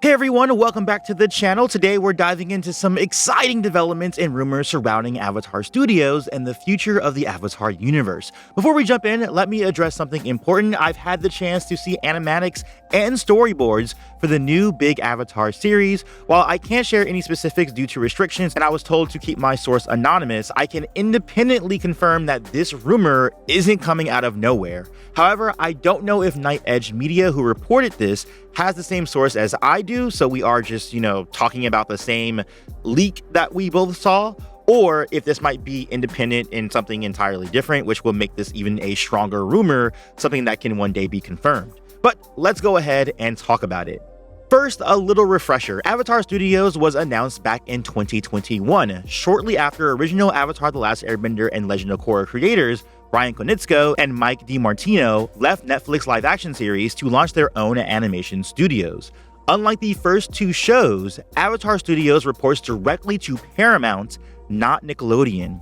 Hey everyone, welcome back to the channel. Today we're diving into some exciting developments and rumors surrounding Avatar Studios and the future of the Avatar universe. Before we jump in, let me address something important. I've had the chance to see animatics and storyboards for the new big Avatar series. While I can't share any specifics due to restrictions and I was told to keep my source anonymous, I can independently confirm that this rumor isn't coming out of nowhere. However, I don't know if Night Edge Media, who reported this, has the same source as I do, so we are just, talking about the same leak that we both saw, or if this might be independent and something entirely different, which will make this even a stronger rumor, something that can one day be confirmed. But let's go ahead and talk about it. First, a little refresher. Avatar Studios was announced back in 2021, shortly after original Avatar The Last Airbender and Legend of Korra creators Brian Konietzko and Mike DiMartino left Netflix live-action series to launch their own animation studios. Unlike the first two shows, Avatar Studios reports directly to Paramount, not Nickelodeon.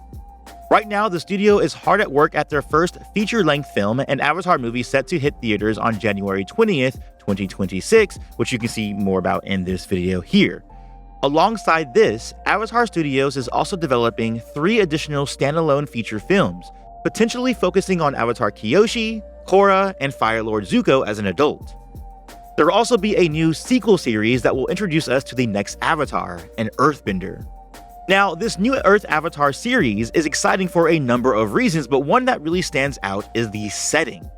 Right now, the studio is hard at work at their first feature-length film, an Avatar movie set to hit theaters on January 20th, 2026, which you can see more about in this video here. Alongside this, Avatar Studios is also developing 3 additional standalone feature films, potentially focusing on Avatar Kyoshi, Korra, and Fire Lord Zuko as an adult. There will also be a new sequel series that will introduce us to the next Avatar, an Earthbender. Now, this new Earth Avatar series is exciting for a number of reasons, but one that really stands out is the setting.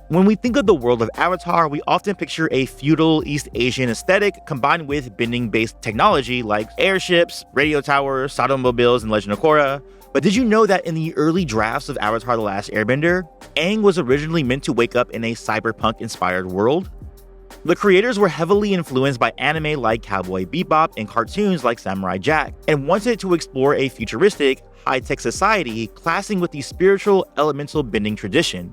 When we think of the world of Avatar, we often picture a feudal East Asian aesthetic combined with bending-based technology like airships, radio towers, automobiles, and Legend of Korra. But did you know that in the early drafts of Avatar The Last Airbender, Aang was originally meant to wake up in a cyberpunk-inspired world? The creators were heavily influenced by anime like Cowboy Bebop and cartoons like Samurai Jack, and wanted to explore a futuristic, high-tech society clashing with the spiritual elemental bending tradition.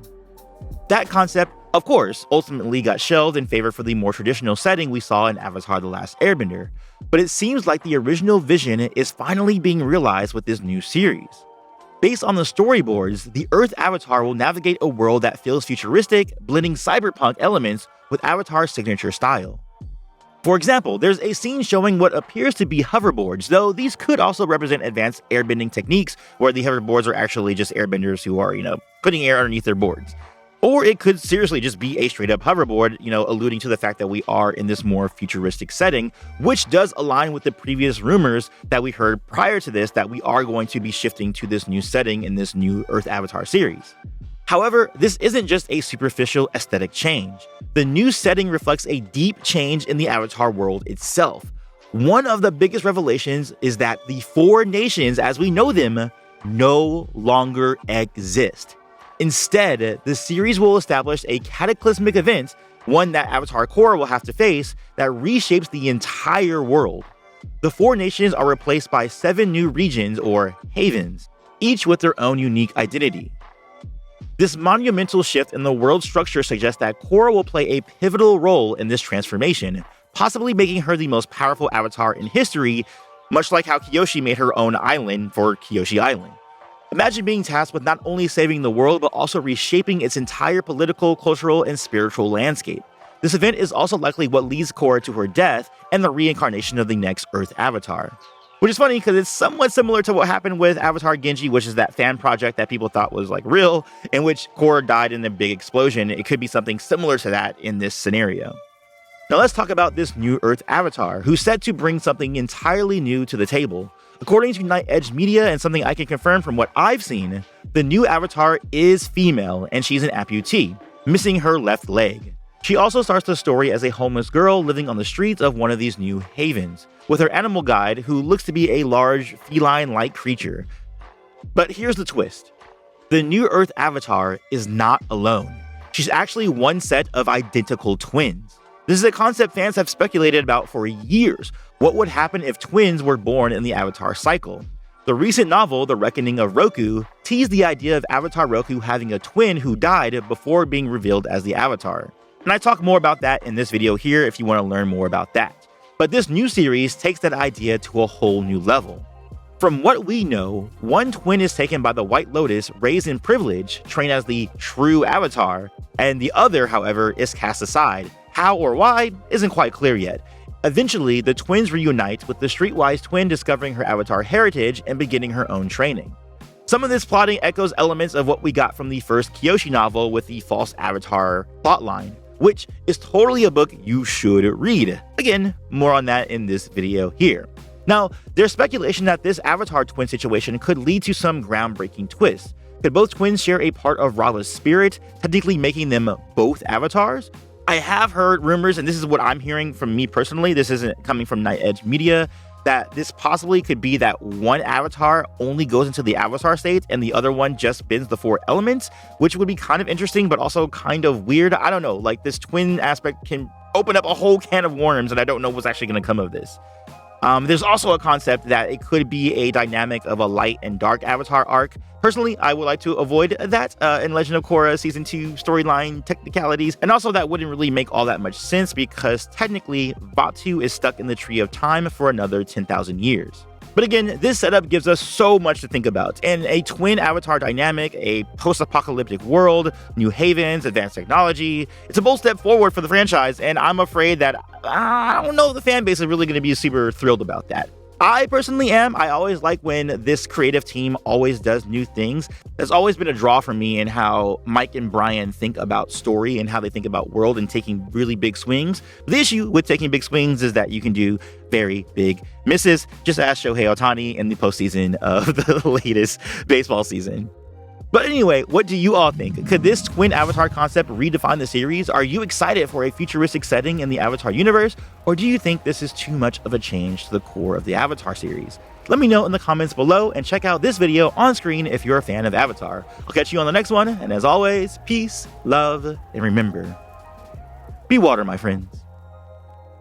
That concept, of course, ultimately got shelved in favor for the more traditional setting we saw in Avatar The Last Airbender, but it seems like the original vision is finally being realized with this new series. Based on the storyboards, the Earth Avatar will navigate a world that feels futuristic, blending cyberpunk elements with Avatar's signature style. For example, there's a scene showing what appears to be hoverboards, though these could also represent advanced airbending techniques where the hoverboards are actually just airbenders who are, putting air underneath their boards. Or it could seriously just be a straight-up hoverboard, alluding to the fact that we are in this more futuristic setting, which does align with the previous rumors that we heard prior to this that we are going to be shifting to this new setting in this new Earth Avatar series. However, this isn't just a superficial aesthetic change. The new setting reflects a deep change in the Avatar world itself. One of the biggest revelations is that the 4 nations as we know them no longer exist. Instead, the series will establish a cataclysmic event, one that Avatar Korra will have to face, that reshapes the entire world. The 4 nations are replaced by 7 new regions, or havens, each with their own unique identity. This monumental shift in the world structure suggests that Korra will play a pivotal role in this transformation, possibly making her the most powerful Avatar in history, much like how Kyoshi made her own island for Kyoshi Island. Imagine being tasked with not only saving the world, but also reshaping its entire political, cultural, and spiritual landscape. This event is also likely what leads Korra to her death and the reincarnation of the next Earth Avatar. Which is funny because it's somewhat similar to what happened with Avatar Genji, which is that fan project that people thought was real, in which Korra died in a big explosion. It could be something similar to that in this scenario. Now let's talk about this new Earth Avatar, who's set to bring something entirely new to the table. According to Night Edge Media, and something I can confirm from what I've seen, the new Avatar is female and she's an amputee, missing her left leg. She also starts the story as a homeless girl living on the streets of one of these new havens, with her animal guide who looks to be a large feline-like creature. But here's the twist. The new Earth Avatar is not alone. She's actually one set of identical twins. This is a concept fans have speculated about for years. What would happen if twins were born in the Avatar cycle? The recent novel, The Reckoning of Roku, teased the idea of Avatar Roku having a twin who died before being revealed as the Avatar. And I talk more about that in this video here if you want to learn more about that. But this new series takes that idea to a whole new level. From what we know, one twin is taken by the White Lotus, raised in privilege, trained as the true Avatar, and the other, however, is cast aside. How or why isn't quite clear yet. Eventually, the twins reunite, with the streetwise twin discovering her avatar heritage and beginning her own training. Some of this plotting echoes elements of what we got from the first Kyoshi novel with the false avatar plotline, which is totally a book you should read. Again, more on that in this video here. Now, there's speculation that this avatar twin situation could lead to some groundbreaking twists. Could both twins share a part of Rala's spirit, technically making them both avatars? I have heard rumors, and this is what I'm hearing from me personally, this isn't coming from Night Edge Media, that this possibly could be that one avatar only goes into the avatar state and the other one just bends the 4 elements, which would be kind of interesting, but also kind of weird. I don't know, like this twin aspect can open up a whole can of worms, and I don't know what's actually going to come of this. There's also a concept that it could be a dynamic of a light and dark avatar arc. Personally, I would like to avoid that in Legend of Korra Season 2 storyline technicalities, and also that wouldn't really make all that much sense because technically, Vaatu is stuck in the Tree of Time for another 10,000 years. But again, this setup gives us so much to think about, and a twin avatar dynamic, a post-apocalyptic world, new havens, advanced technology, it's a bold step forward for the franchise, and I'm afraid that I don't know if the fan base is really going to be super thrilled about that. I personally am. I always like when this creative team always does new things. There's always been a draw for me in how Mike and Brian think about story and how they think about world and taking really big swings. The issue with taking big swings is that you can do very big misses. Just ask Shohei Ohtani in the postseason of the latest baseball season. But anyway, what do you all think? Could this twin avatar concept redefine the series? Are you excited for a futuristic setting in the Avatar universe? Or do you think this is too much of a change to the core of the Avatar series? Let me know in the comments below, and check out this video on screen if you're a fan of Avatar. I'll catch you on the next one, and as always, peace, love, and remember, be water, my friends.